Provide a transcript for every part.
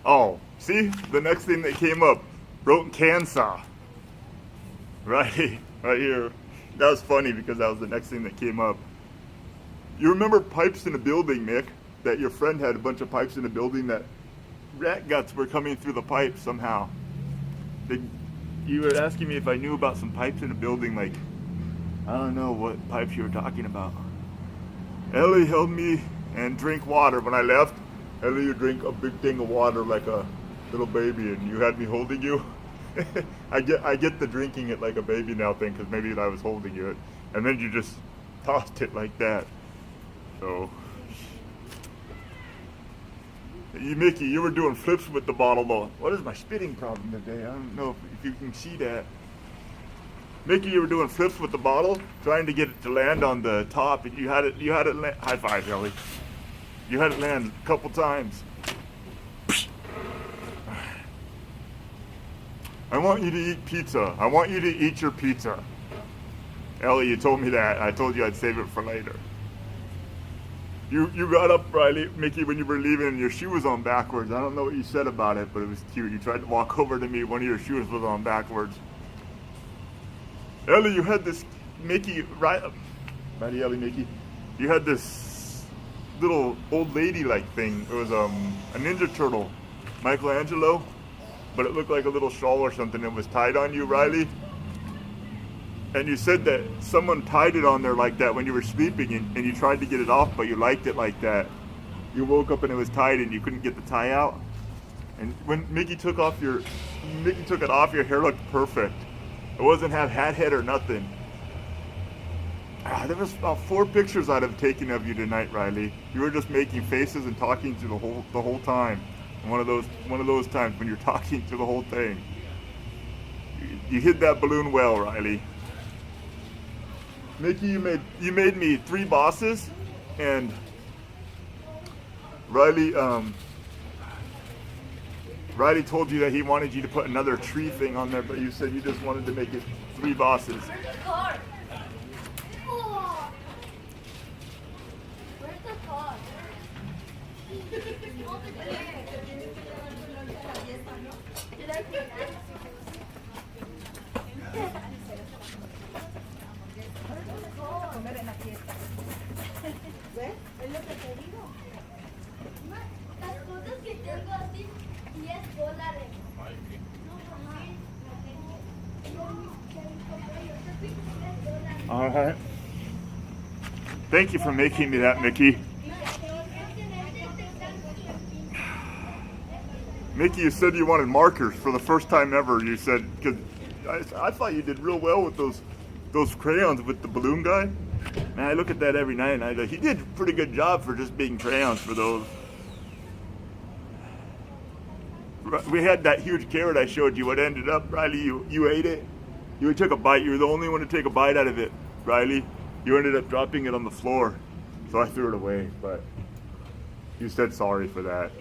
Oh, see? The next thing that came up, wrote cancer. Right, right here. That was funny because that was the next thing that came up. You remember pipes in a building, Nick? That your friend had a bunch of pipes in a building that rat guts were coming through the pipes somehow. You were asking me if I knew about some pipes in a building, like, I don't know what pipes you were talking about. Ellie held me and drank water. When I left, Ellie, you drink a big thing of water like a little baby, and you had me holding you. I get the drinking it like a baby now thing, because maybe I was holding you, and then you just tossed it like that. So, Mickey, you were doing flips with the bottle though. What is my spitting problem today? I don't know if you can see that. Mickey, you were doing flips with the bottle, trying to get it to land on the top, and you had it land. High five, Ellie. You had it land a couple times. I want you to eat pizza. I want you to eat your pizza. Ellie, you told me that. I told you I'd save it for later. You got up, Riley, Mickey, when you were leaving, and your shoe was on backwards. I don't know what you said about it, but it was cute. You tried to walk over to me, one of your shoes was on backwards. Ellie, you had this, Mickey, Riley, Ellie, Mickey, you had this little old lady-like thing. It was a Ninja Turtle, Michelangelo, but it looked like a little shawl or something. It was tied on you, Riley. And you said that someone tied it on there like that when you were sleeping, and you tried to get it off, but you liked it like that. You woke up and it was tied and you couldn't get the tie out. And when Mickey took it off, your hair looked perfect. It wasn't have hat head or nothing. There was about 4 pictures I'd have taken of you tonight, Riley. You were just making faces and talking to the whole time. And one of those times when you're talking to the whole thing. You hid that balloon well, Riley. Mickey, you made me 3 bosses, and Riley told you that he wanted you to put another tree thing on there, but you said you just wanted to make it 3 bosses. Where's the car? Where's the car? Did I put that? ¿Ves? Es lo que te digo. Las cosas que tengo así, $10. All right. Thank you for making me that, Mickey. Mickey, you said you wanted markers for the first time ever. You said, because I thought you did real well with those crayons with the balloon guy. Man, I look at that every night and I go, he did a pretty good job for just being crayons for those. We had that huge carrot I showed you. What ended up, Riley, you ate it. You took a bite. You were the only one to take a bite out of it, Riley. You ended up dropping it on the floor. So I threw it away, but you said sorry for that.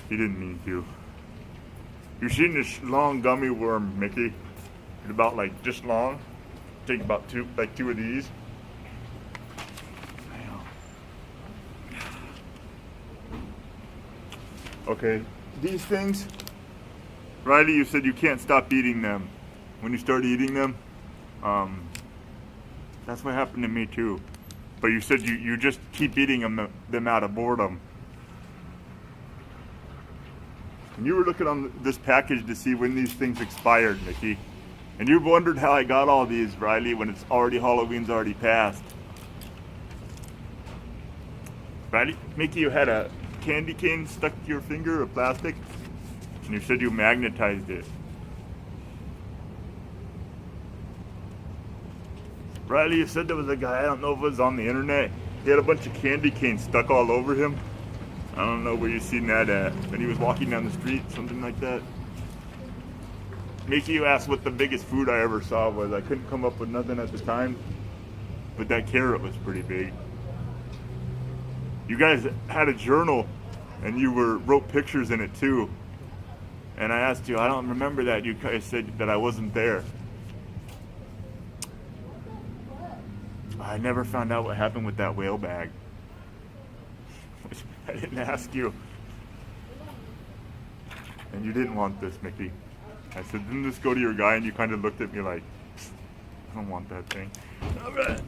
You didn't mean to. You've seen this long gummy worm, Mickey. It's about like this long. Take about 2 of these. Okay, these things, Riley, you said you can't stop eating them. When you start eating them, that's what happened to me too. But you said you just keep eating them out of boredom. And you were looking on this package to see when these things expired, Mickey. And you've wondered how I got all these, Riley, when it's already Halloween's already passed. Riley, Mickey, you had a candy cane stuck to your finger of plastic, and you said you magnetized it. Riley, you said there was a guy, I don't know if it was on the internet, he had a bunch of candy canes stuck all over him. I don't know where you seen that at. And he was walking down the street, something like that. Mickey, you asked what the biggest food I ever saw was. I couldn't come up with nothing at the time, but that carrot was pretty big. You guys had a journal, and you wrote pictures in it too. And I asked you, I don't remember that. You guys said that I wasn't there. I never found out what happened with that whale bag. I didn't ask you. And you didn't want this, Mickey. I said, didn't this go to your guy? And you kind of looked at me like, I don't want that thing. All right.